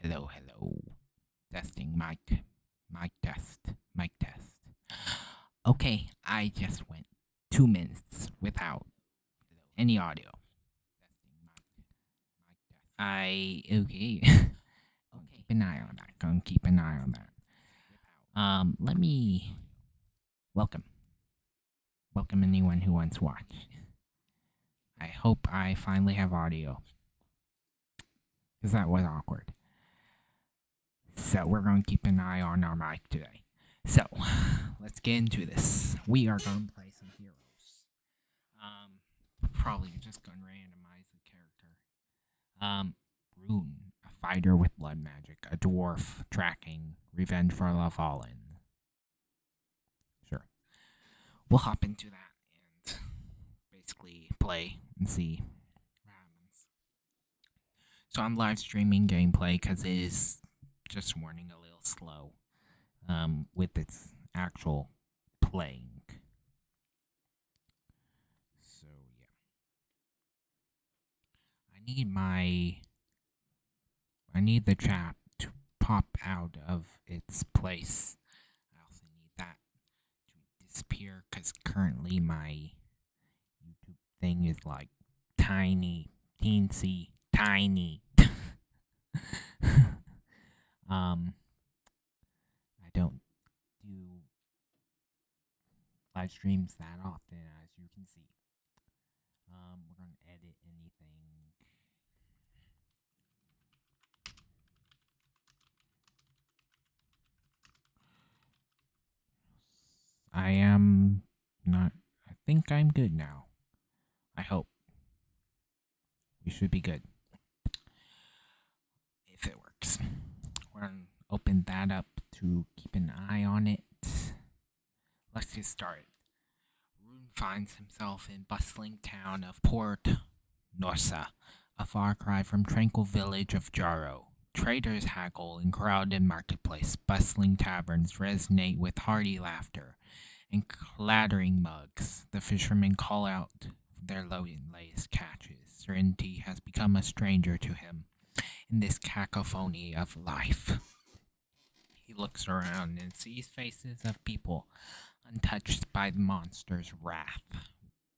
Hello, hello. Testing mic test, mic test. Okay, I just went 2 minutes without any audio. Okay. Keep an eye on that. Gonna keep an eye on that. Let me welcome anyone who wants to watch. I hope I finally have audio, because that was awkward. So we're going to keep an eye on our mic today. So let's get into this. We are going to play some heroes. Probably just going to randomize the character. Rune, a fighter with blood magic, a dwarf tracking Revenge for the Fallen. Sure. We'll hop into that and basically play and see what happens. So I'm live streaming gameplay because it is, just warning, a little slow with its actual playing. So yeah, I need the chat to pop out of its place. I also need that to disappear because currently my YouTube thing is like tiny, teensy, tiny. I don't do live streams that often, as you can see. We're gonna edit anything. I am not. I think I'm good now. I hope. We should be good. If it works. We're gonna open that up to keep an eye on it. Let's get started. Rune finds himself in bustling town of Port Norsa, a far cry from tranquil village of Jaro. Traders haggle in crowded marketplace. Bustling taverns resonate with hearty laughter and clattering mugs. The fishermen call out their loaded-laced catches. Serenity has become a stranger to him in this cacophony of life. He looks around and sees faces of people untouched by the monster's wrath,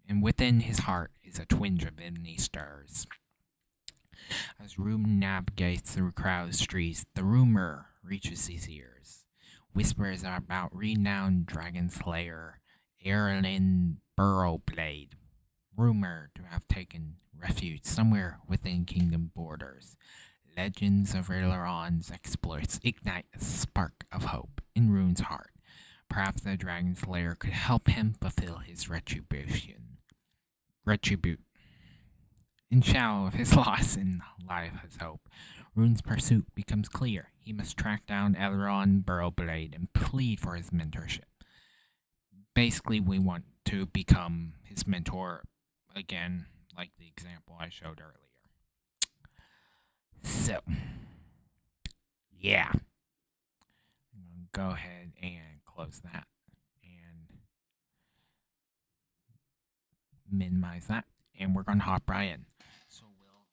and within his heart is a twinge of envy stirs. As Rune navigates through crowded streets, the rumor reaches his ears. Whispers are about renowned dragon slayer Erlin Burrowblade, rumored to have taken refuge somewhere within kingdom borders. Legends of Aileron's exploits ignite a spark of hope in Rune's heart. Perhaps the dragon slayer could help him fulfill his retribution. In shadow of his loss and light of his hope, Rune's pursuit becomes clear. He must track down Aileron Burrowblade and plead for his mentorship. Basically, we want to become his mentor again, like the example I showed earlier. So, yeah. I'm going to go ahead and close that and minimize that, and we're going to hop right in. So we'll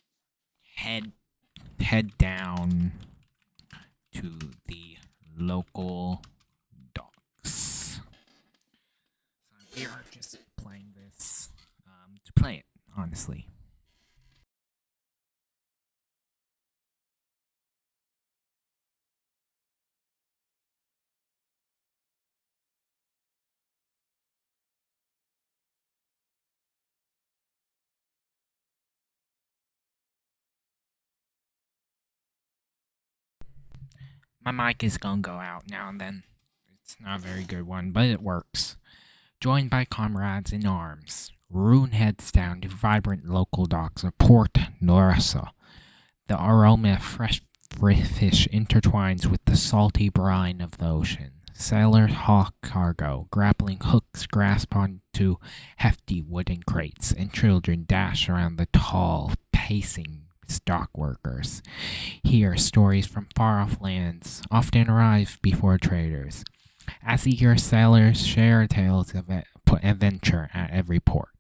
head down to the local docks. So we are just playing this to play it, honestly. My mic is gonna go out now and then. It's not a very good one, but it works. Joined by comrades in arms, Rune heads down to vibrant local docks of Port Norsa. The aroma of fresh fish intertwines with the salty brine of the ocean. Sailors hawk cargo, grappling hooks grasp onto hefty wooden crates, and children dash around the tall, pacing stock workers. Here, stories from far-off lands often arrive before traders, as eager sailors share tales of adventure at every port.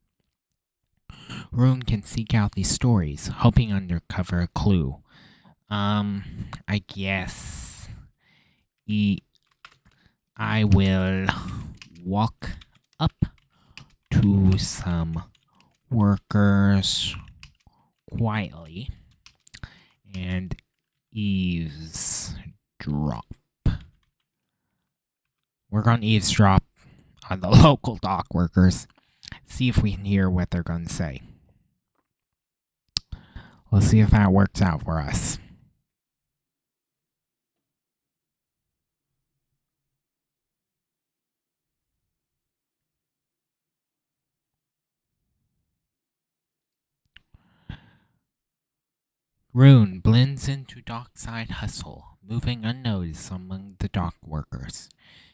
Rune can seek out these stories, hoping to uncover a clue I guess I will walk up to some workers quietly and eavesdrop. We're gonna eavesdrop on the local dock workers. See if we can hear what they're gonna say. Let's see if that works out for us. Rune blends into dockside hustle, moving unnoticed among the dock workers.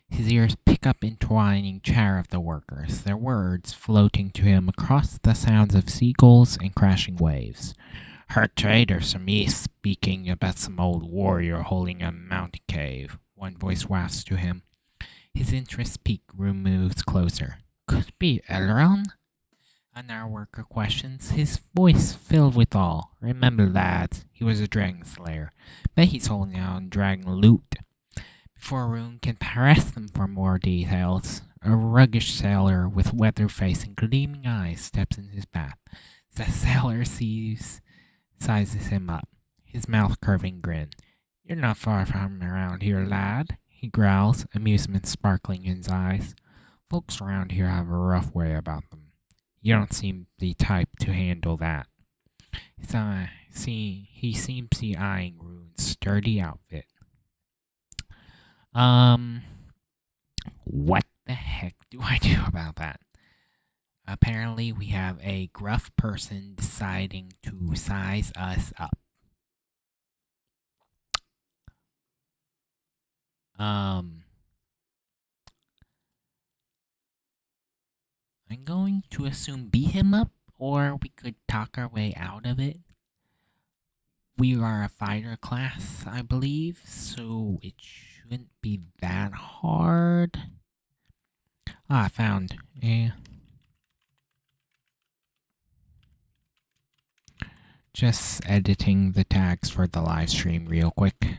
His ears pick up intertwining chatter of the workers, their words floating to him across the sounds of seagulls and crashing waves. Heard traders from east speaking about some old warrior holding a mountain cave. One voice wafts to him. His interest piqued, Rune moves closer. Could it be Elrond? Another worker questions, his voice filled with awe. Remember that he was a dragon slayer. Bet he's holding out on dragon loot. Before Rune can press them for more details, a ruggish sailor with weathered face and gleaming eyes steps in his path. The sailor sizes him up, his mouth curving grin. You're not far from around here, lad, he growls, amusement sparkling in his eyes. Folks around here have a rough way about them. You don't seem the type to handle that. He seems to be eyeing Rune's sturdy outfit. What the heck do I do about that? Apparently, we have a gruff person deciding to size us up. I'm going to assume beat him up, or we could talk our way out of it. We are a fighter class, I believe, so it shouldn't be that hard. I found a. Just editing the tags for the live stream real quick.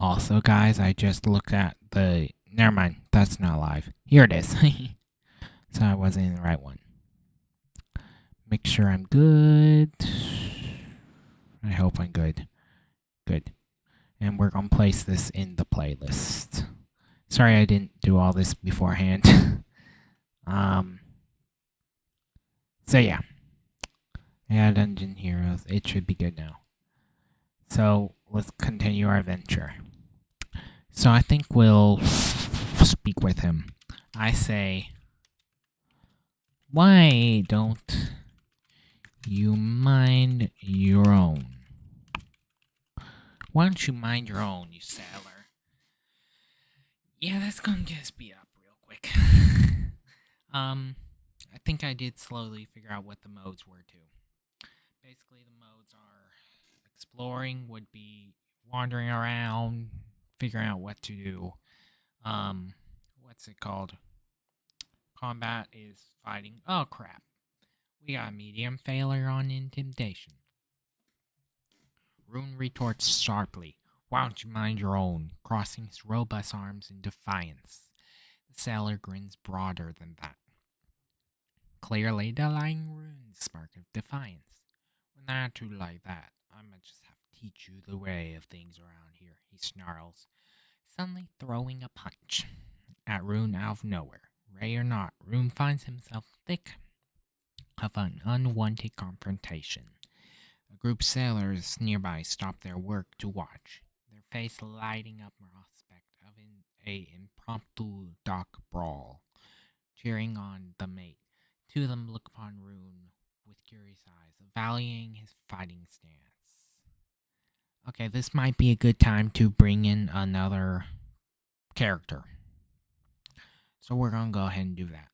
Also, guys, I just looked at the. Never mind, that's not live. Here it is. So I wasn't in the right one. Make sure I'm good. I hope I'm good. Good. And we're going to place this in the playlist. Sorry I didn't do all this beforehand. So yeah. Yeah, Dungeon Heroes. It should be good now. So let's continue our adventure. So I think we'll speak with him. I say, why don't you mind your own? Why don't you mind your own, you sailor? Yeah, that's gonna get us beat up real quick. I think I did slowly figure out what the modes were too. Basically, the modes are exploring would be wandering around, figuring out what to do. What's it called? Combat is fighting. Oh crap. We got a medium failure on intimidation. Rune retorts sharply. Why don't you mind your own? Crossing his robust arms in defiance. The sailor grins broader than that. Clearly the lying Rune's spark of defiance. With an attitude like that, I'ma just have to teach you the way of things around here, he snarls, suddenly throwing a punch at Rune out of nowhere. Ray or not, Rune finds himself thick of an unwanted confrontation. A group of sailors nearby stop their work to watch, their face lighting up prospect of an impromptu dock brawl. Cheering on the mate, two of them look upon Rune with curious eyes, valuing his fighting stance. Okay, this might be a good time to bring in another character. So we're gonna go ahead and do that.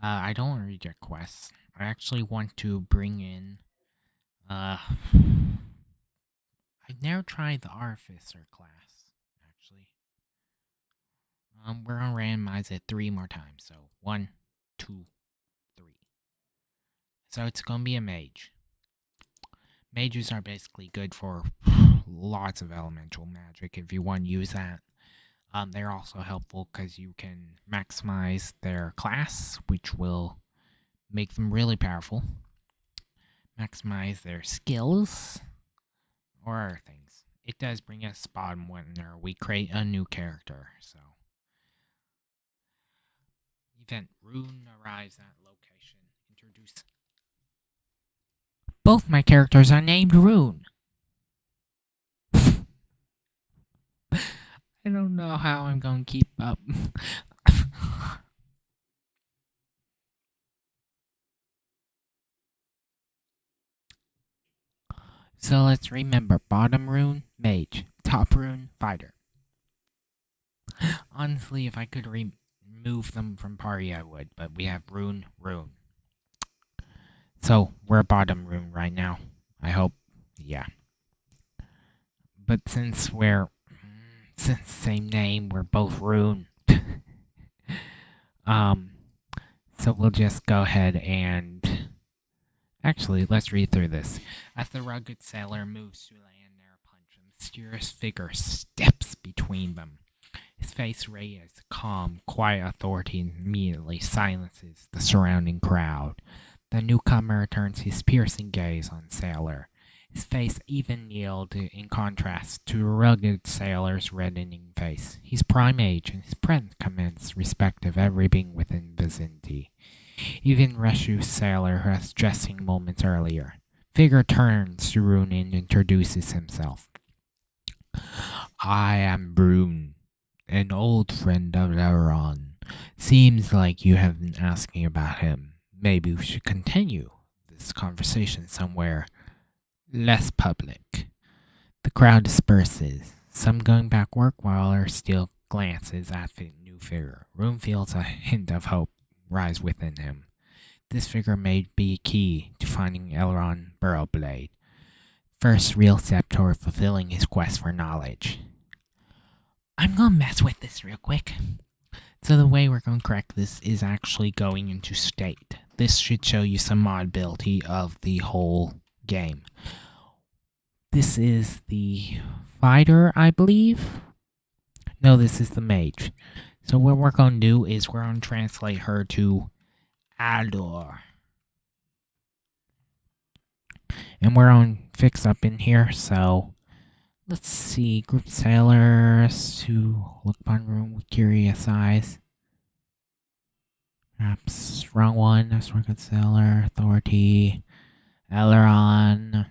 I don't want to reject quests. I actually want to bring in. I I've never tried the Artificer class, actually. We're gonna randomize it 3 more times. So 1, 2, 3. So it's gonna be a mage. Mages are basically good for lots of elemental magic if you want to use that. They're also helpful because you can maximize their class, which will make them really powerful. Maximize their skills or other things. It does bring us bottom winner. We create a new character, so. Event Rune arrives at location. Introduce. Both my characters are named Rune. I don't know how I'm going to keep up. So let's remember bottom rune, mage. Top rune, fighter. Honestly, if I could remove them from party, I would, but we have rune. So we're bottom rune right now. I hope, yeah. But since same name, we're both rune. So we'll just go ahead and actually let's read through this. As the rugged sailor moves to land near a punch, a mysterious figure steps between them. His face radiates calm, quiet authority and immediately silences the surrounding crowd. The newcomer turns his piercing gaze on Sailor. His face even-keeled in contrast to the rugged sailor's reddening face. He's prime age, and his presence commands respect of every being within vicinity. Even Reshu's sailor who was dressing moments earlier. Figure turns to Rune and introduces himself. I am Brune, an old friend of Elrond. Seems like you have been asking about him. Maybe we should continue this conversation somewhere less public. The crowd disperses, some going back work while others still glances at the new figure. Rune feels a hint of hope rise within him. This figure may be key to finding Elrond Burrowblade. First real step toward fulfilling his quest for knowledge. I'm gonna mess with this real quick. So the way we're going to correct this is actually going into state. This should show you some modability of the whole game. This is the fighter, I believe. No, this is the mage. So what we're going to do is we're going to translate her to Aldor. And we're going to fix up in here, so let's see. Group sailors who look upon room with curious eyes. Perhaps wrong one. That's Rugged Sailor. Authority. Elrond.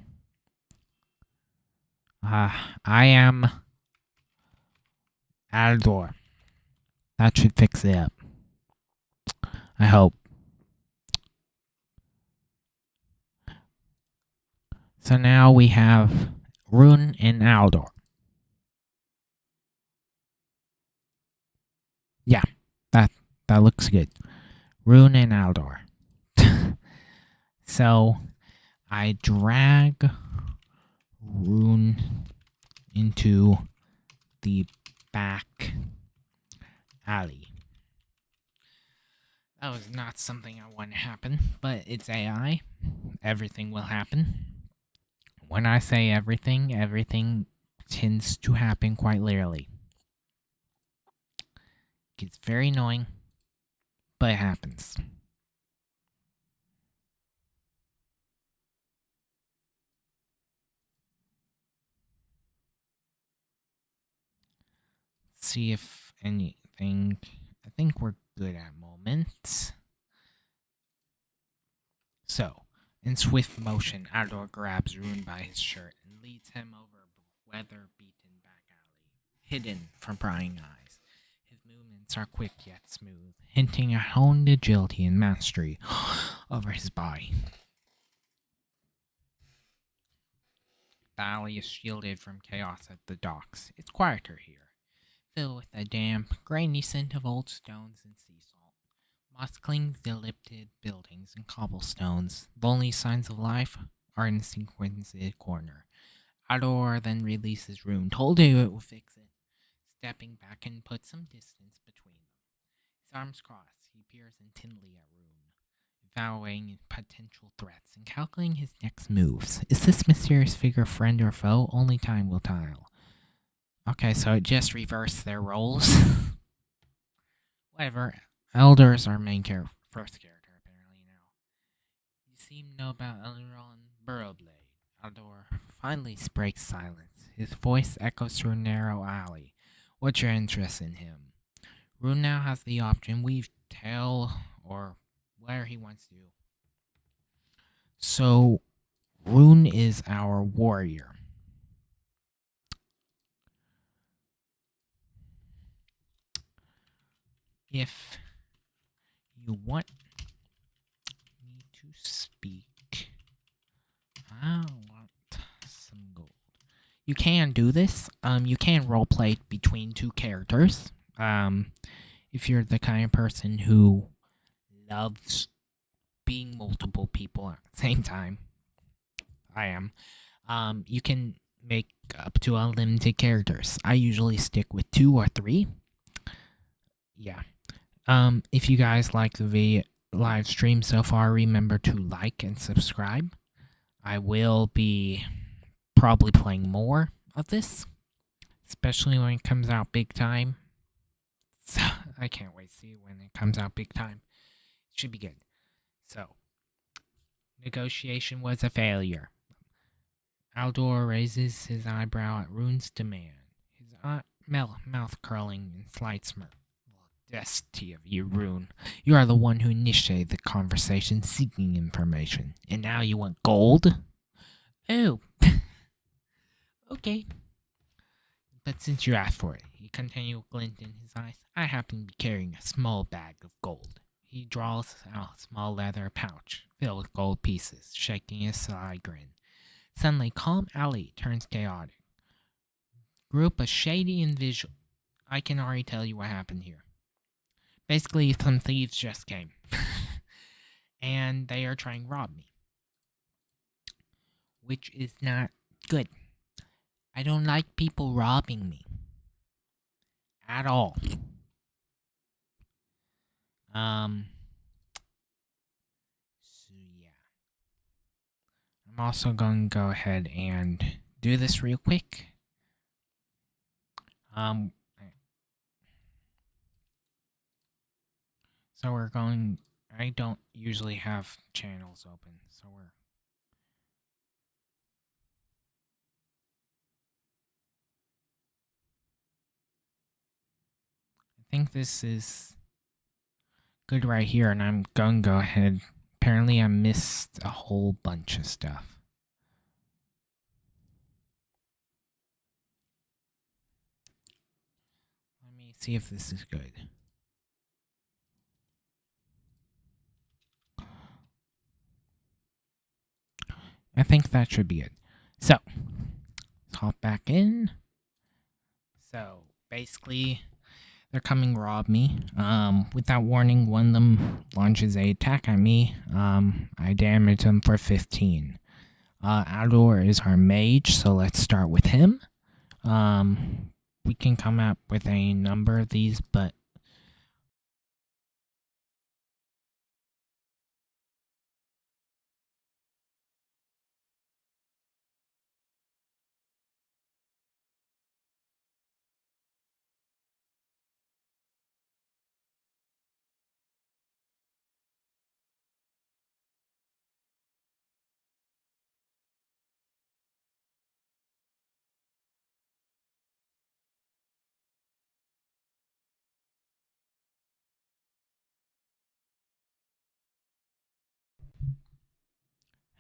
I am Aldor. That should fix it up. I hope. So now we have Rune and Aldor. Yeah, that looks good. Rune and Aldor. So I drag Rune into the back alley. That was not something I want to happen, but it's AI. Everything will happen. When I say everything, everything tends to happen quite literally. It's very annoying, but it happens. Let's see if anything. I think we're good at moments. So, in swift motion, Aldor grabs Rune by his shirt and leads him over a weather-beaten back alley, hidden from prying eyes. His movements are quick yet smooth, hinting at honed agility and mastery over his body. The alley is shielded from chaos at the docks. It's quieter here, filled with a damp, grainy scent of old stones and sea salt. Moss clings to lifted buildings and cobblestones. The only signs of life are in a sequenced corner. Aldor then releases Rune, told you it will fix it. Stepping back and put some distance between them. His arms crossed, he peers intently at Rune, evaluating potential threats and calculating his next moves. Is this mysterious figure friend or foe? Only time will tell. Okay, so it just reversed their roles. Whatever. Elder's our main first character, apparently, now. You seem to know about Elrond Burrowblade. Aldor finally breaks silence. His voice echoes through a narrow alley. What's your interest in him? Rune now has the option weave, tail, or whatever he wants to do. So, Rune is our warrior. If you want me to speak, I want some gold. You can do this. You can roleplay between two characters. If you're the kind of person who loves being multiple people at the same time, I am. You can make up to unlimited characters. I usually stick with 2 or 3. Yeah. If you guys like the live stream so far, remember to like and subscribe. I will be probably playing more of this, especially when it comes out big time. So, I can't wait to see when it comes out big time. It should be good. So, negotiation was a failure. Aldor raises his eyebrow at Rune's demand, his mouth curling in slight smirk. Audacity of you, Rune. You are the one who initiated the conversation seeking information, and now you want gold? Oh. Okay. But since you asked for it, he continued with a glint in his eyes, I happen to be carrying a small bag of gold. He draws out a small leather pouch filled with gold pieces, shaking a sly grin. Suddenly, calm alley turns chaotic. Group of shady and visual. I can already tell you what happened here. Basically, some thieves just came. And they are trying to rob me. Which is not good. I don't like people robbing me. At all. So yeah. I'm also going to go ahead and do this real quick. So we're going, I don't usually have channels open, so I think this is good right here, and I'm going to go ahead. Apparently I missed a whole bunch of stuff. Let me see if this is good. I think that should be it. So, let's hop back in. So, basically, they're coming to rob me. Without warning, one of them launches an attack at me. I damage him for 15. Aldor is our mage, so let's start with him. We can come up with a number of these, but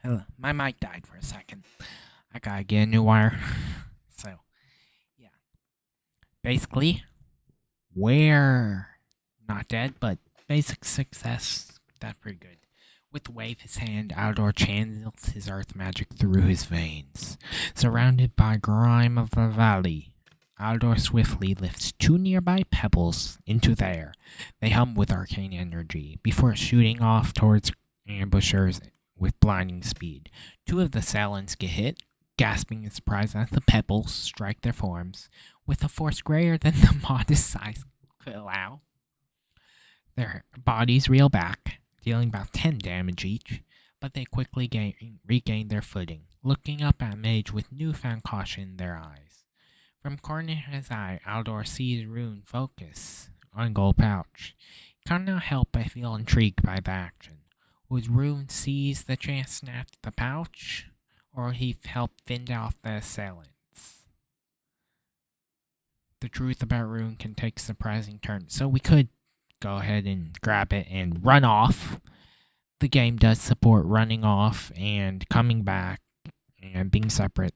hello, my mic died for a second. I gotta get a new wire. So, yeah. Basically, we're not dead, but basic success. That's pretty good. With the wave his hand, Aldor channels his earth magic through his veins. Surrounded by grime of the valley, Aldor swiftly lifts 2 nearby pebbles into the air. They hum with arcane energy before shooting off towards ambushers with blinding speed. 2 of the assailants get hit, gasping in surprise as the pebbles strike their forms with a force greater than the modest size could allow. Their bodies reel back, dealing about 10 damage each, but they quickly regain their footing, looking up at Mage with newfound caution in their eyes. From corner of his eye, Aldor sees Rune focus on Gold Pouch. He cannot help but feel intrigued by the action. Would Rune seize the chance to snatch the pouch, or would he help fend off the assailants? The truth about Rune can take surprising turns, so we could go ahead and grab it and run off. The game does support running off and coming back and being separate.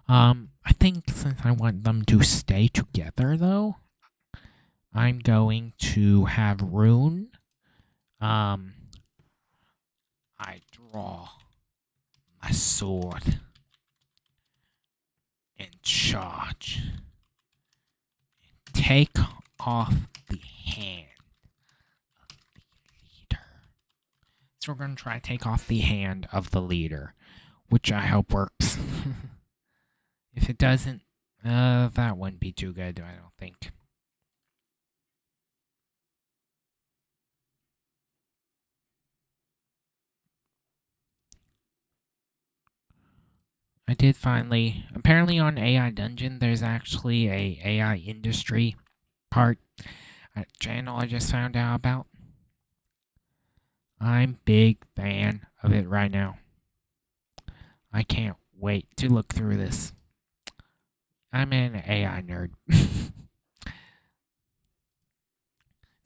I think since I want them to stay together, though, I'm going to have Rune. I draw my sword and charge. Take off the hand of the leader. So we're going to try to take off the hand of the leader, which I hope works. If it doesn't, that wouldn't be too good, I don't think. I did finally, apparently on AI Dungeon, there's actually a AI industry part channel I just found out about. I'm big fan of it right now. I can't wait to look through this. I'm an AI nerd.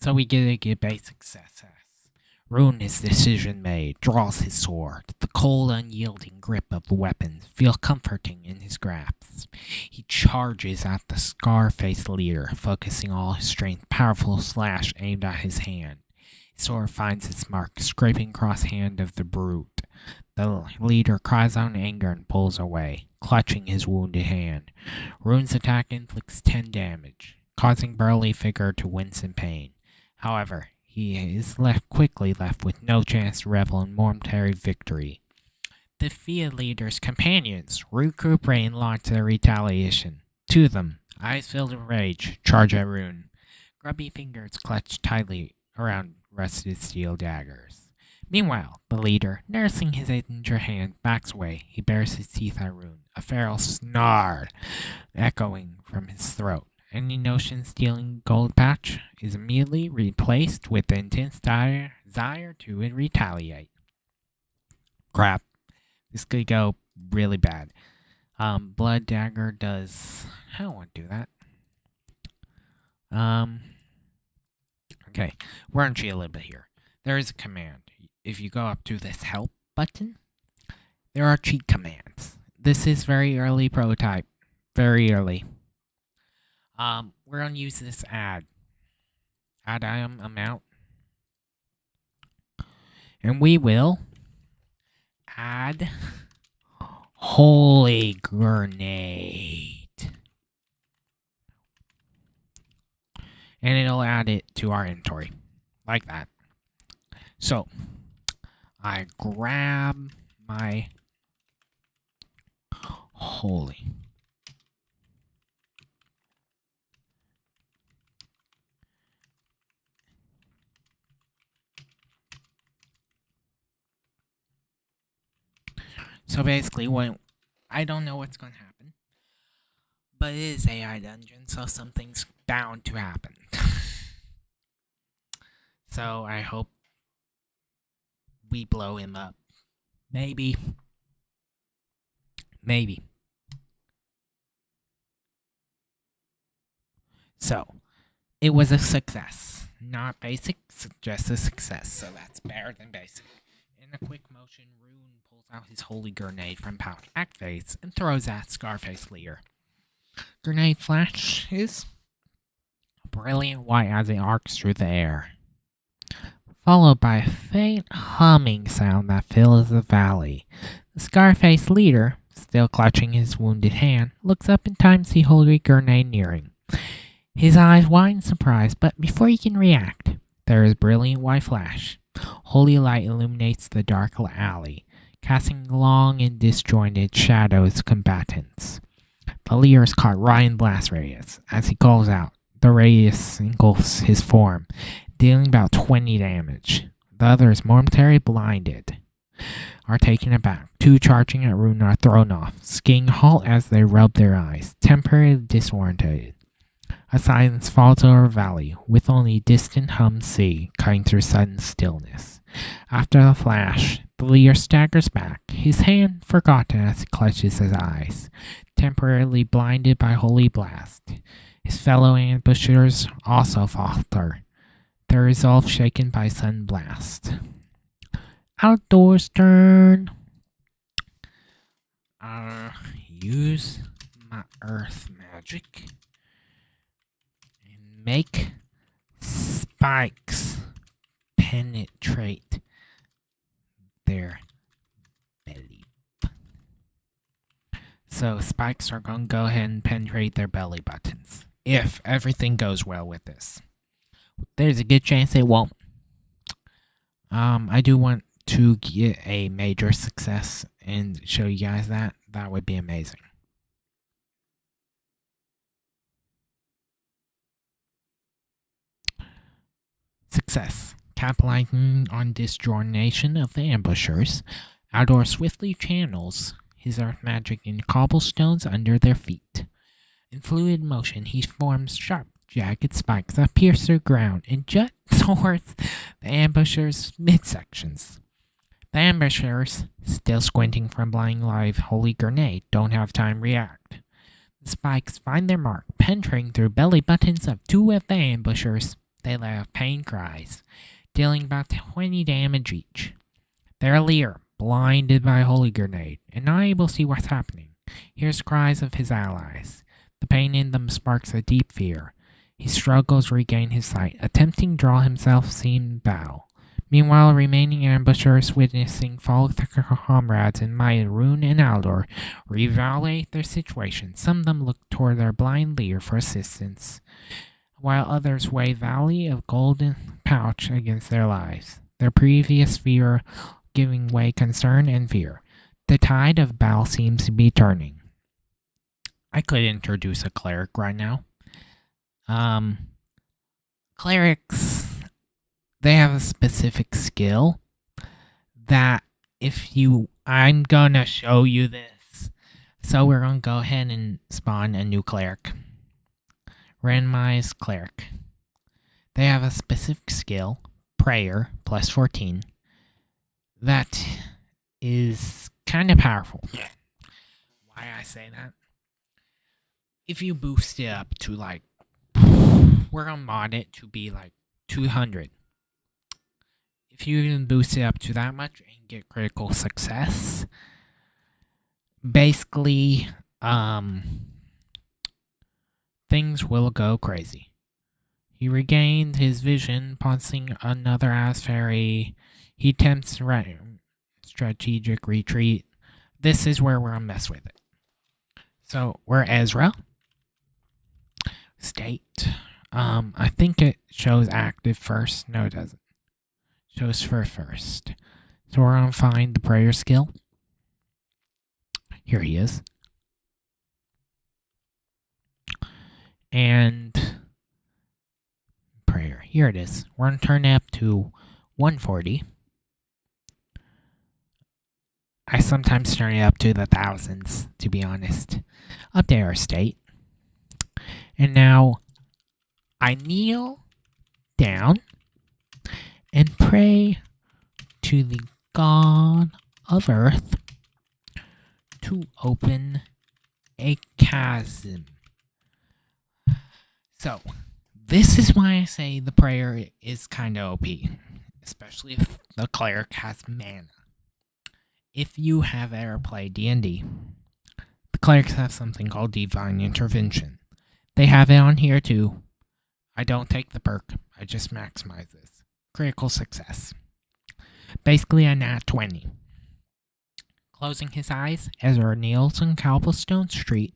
So we get a basic success. Rune, his decision made, draws his sword. The cold, unyielding grip of the weapon feels comforting in his grasp. He charges at the scar-faced leader, focusing all his strength. Powerful slash aimed at his hand. His sword finds its mark, scraping across hand of the brute. The leader cries out in anger and pulls away, clutching his wounded hand. Rune's attack inflicts 10 damage, causing burly figure to wince in pain. However, he is quickly left with no chance to revel in momentary victory. The Fia leader's companions recuperate and launch their retaliation. Two of them, eyes filled with rage, charge at Rune. Grubby fingers clutch tightly around rusted steel daggers. Meanwhile, the leader, nursing his injured hand, backs away. He bares his teeth at Rune, a feral snarl echoing from his throat. Any notion stealing Gold Pouch is immediately replaced with the intense desire to retaliate. Crap. This could go really bad. Blood Dagger does... I don't want to do that. Okay. We're on G a little bit here. There is a command. If you go up to this help button, there are cheat commands. This is very early prototype. Very early. We're going to use this add item amount. And we will add Holy Grenade. And it'll add it to our inventory. Like that. So, I grab my Holy. So basically, I don't know what's going to happen, but it is AI Dungeon, so something's bound to happen. So I hope we blow him up. Maybe. So, it was a success. Not basic, just a success, so that's better than basic. In a quick motion, Rune pulls out his Holy Grenade from pouch, activates, and throws at Scarface leader. Grenade flashes brilliant white as it arcs through the air, followed by a faint humming sound that fills the valley. The Scarface leader, still clutching his wounded hand, looks up in time to see Holy Grenade nearing. His eyes wide in surprise, but before he can react, there is a brilliant white flash. Holy light illuminates the dark alley, casting long and disjointed shadows combatants. The leers caught Ryan Blast Radius as he calls out. The radius engulfs his form, dealing about 20 damage. The others, momentarily blinded, are taken aback. Two charging at Rune are thrown off, skiing halt as they rub their eyes, temporarily disoriented. A silence falls over the valley, with only distant hum sea cutting through sudden stillness. After the flash, the leader staggers back, his hand forgotten as he clutches his eyes, temporarily blinded by Holy Blast. His fellow ambushers also falter, their resolve shaken by sudden blast. Outdoors turn. Use my earth magic and make spikes penetrate their belly. So spikes are going to go ahead and penetrate their belly buttons. If everything goes well with this. There's a good chance it won't. I do want to get a major success and show you guys that. That would be amazing. Success. Capitalizing on disjointation of the ambushers, Aldor swiftly channels his earth magic in cobblestones under their feet. In fluid motion, he forms sharp, jagged spikes that pierce the ground and jut towards the ambushers' midsections. The ambushers, still squinting from blinding live holy grenade, don't have time to react. The spikes find their mark, penetrating through belly buttons of two of the ambushers. They let out pain cries, dealing about 20 damage each. Their leader, blinded by holy grenade, and not able to see what's happening, hears cries of his allies. The pain in them sparks a deep fear. He struggles to regain his sight, attempting to draw himself seen battle. Meanwhile, remaining ambushers witnessing fall of their comrades in Maya, Rune, and Aldor reevaluate their situation. Some of them look toward their blind leader for assistance, while others weigh Valley of Golden Pouch against their lives. Their previous fear giving way concern and fear. The tide of battle seems to be turning. I could introduce a cleric right now. Clerics, they have a specific skill that I'm gonna show you this. So we're gonna go ahead and spawn a new cleric. Randomized cleric. They have a specific skill, prayer, plus 14, that is kind of powerful. Why I say that? If you boost it up to we're gonna mod it to be 200. If you can boost it up to that much and get critical success, basically, things will go crazy. He regained his vision, pouncing another Ass Fairy. He attempts strategic retreat. This is where we're gonna mess with it. So we're Ezra. State. I think it shows active first. No, it doesn't. It shows for first. So we're gonna find the prayer skill. Here he is. And prayer. Here it is. We're gonna turn it up to 140. I sometimes turn it up to the thousands, to be honest. Update our state. And now I kneel down and pray to the God of Earth to open a chasm. So, this is why I say the prayer is kind of OP, especially if the cleric has mana. If you have ever played D&D, the clerics have something called Divine Intervention. They have it on here too. I don't take the perk, I just maximize this. Critical success. Basically a nat 20. Closing his eyes, Ezra kneels on cobblestone street.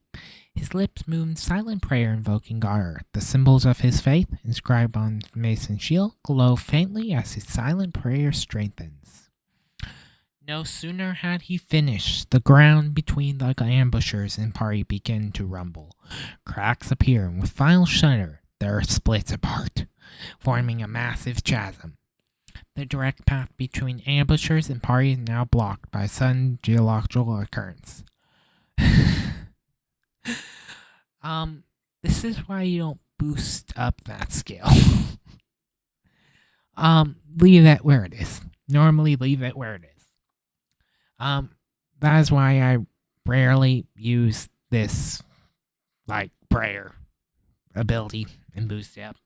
His lips move in silent prayer invoking God Earth. The symbols of his faith, inscribed on his mason shield, glow faintly as his silent prayer strengthens. No sooner had he finished, the ground between the ambushers and party began to rumble. Cracks appear, and with final shudder, the earth splits apart, forming a massive chasm. The direct path between ambushers and party is now blocked by a sudden geological occurrence. um, this is why you don't boost up that skill. Leave it where it is. Normally, leave it where it is. That is why I rarely use this, like, prayer ability and boost it up.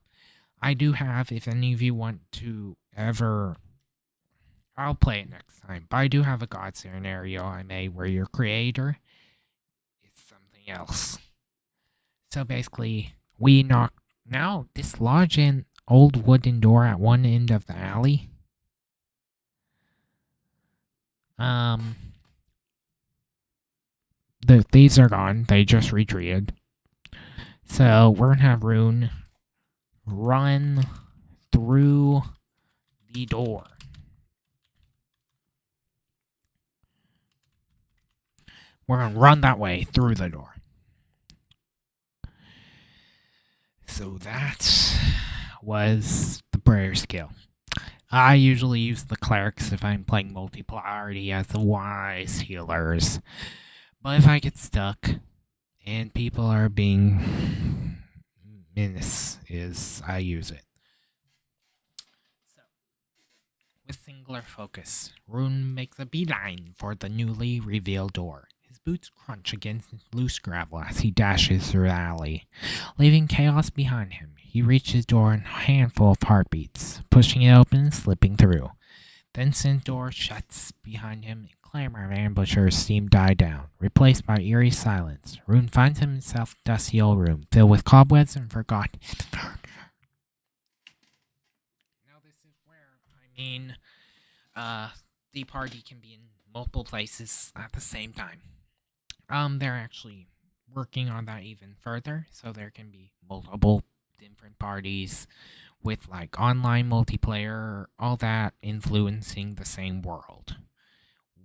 I do have, if any of you want to ever, I'll play it next time, but I do have a god scenario I made where your creator is something else. So basically, we now dislodge an old wooden door at one end of the alley. The thieves are gone. They just retreated. So we're gonna have Rune run through the door. We're gonna run that way through the door. So that was the prayer skill. I usually use the clerics if I'm playing multipolarity as the wise healers. But if I get stuck and people are being menaces, I use it. So, with singular focus, Rune makes a beeline for the newly revealed door. His boots crunch against loose gravel as he dashes through the alley, leaving chaos behind him. He reaches his door in a handful of heartbeats, pushing it open and slipping through. The instant door shuts behind him, and clamor of ambushers seem die down, replaced by eerie silence. Rune finds himself in a dusty old room, filled with cobwebs and forgotten furniture. Now this is where, the party can be in multiple places at the same time. They're actually working on that even further, so there can be multiple different parties with like online multiplayer, all that influencing the same world,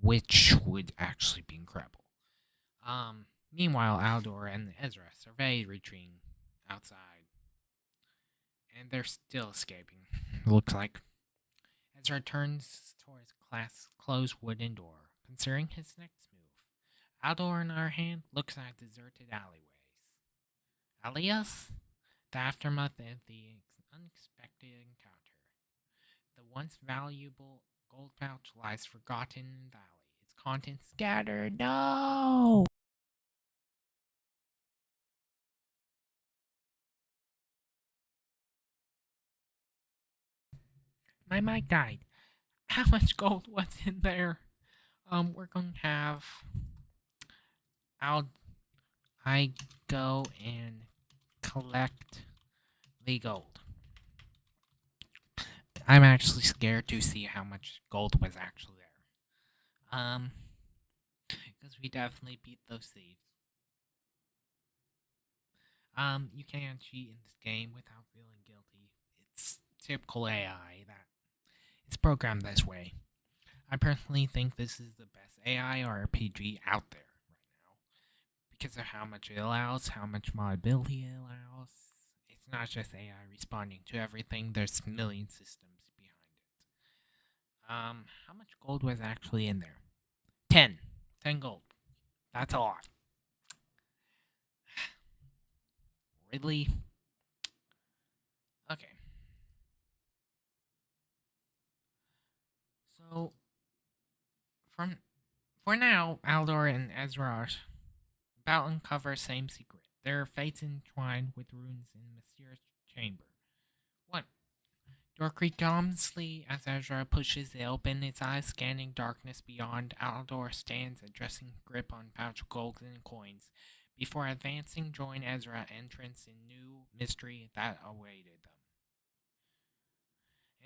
which would actually be incredible. Meanwhile, Aldor and Ezra survey retreating outside, and they're still escaping. Looks like Ezra turns towards class closed wooden door, considering his next move. Aldor, on the other hand, looks at deserted alleyways. Alias, the aftermath of the unexpected encounter. The once valuable gold pouch lies forgotten in the alley, its contents scattered. No! My mic died. How much gold was in there? We're going to have. I go and collect the gold. I'm actually scared to see how much gold was actually there. Because we definitely beat those thieves. You can't cheat in this game without feeling guilty. It's typical AI that it's programmed this way. I personally think this is the best AI RPG out there right now because of how much it allows, how much moddability it allows. It's not just AI responding to everything. There's million systems behind it. How much gold was actually in there? 10. 10 gold. That's a lot. Really? Okay. So, for now, Aldor and Ezra are about to uncover same secret. Their fates entwined with runes in mysterious chamber. 1. Door creaks ominously as Ezra pushes it open, its eyes scanning darkness beyond. Aldor stands, addressing grip on pouch of gold and coins, before advancing join Ezra entrance in new mystery that awaited them.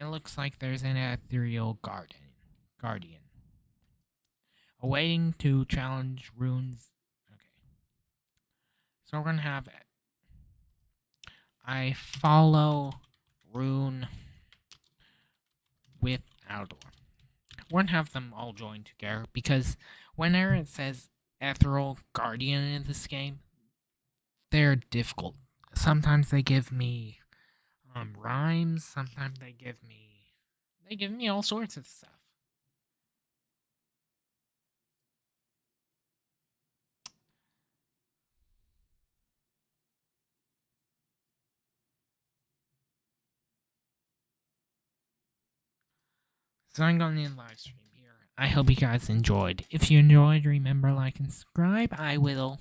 It looks like there's an ethereal guardian. Awaiting to challenge runes. Okay. So we're gonna have it. I follow Rune with Aldor. won't have them all join together because whenever it says Ethereal Guardian in this game, they're difficult. Sometimes they give me rhymes. Sometimes they give me all sorts of stuff. So I'm going to end live stream here. I hope you guys enjoyed. If you enjoyed, remember like and subscribe. I will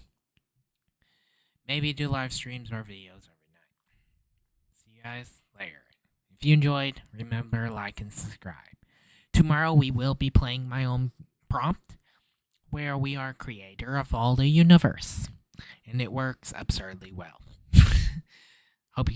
maybe do live streams or videos every night. See you guys later. If you enjoyed, remember like and subscribe. Tomorrow we will be playing my own prompt where we are creator of all the universe. And it works absurdly well. Hope you guys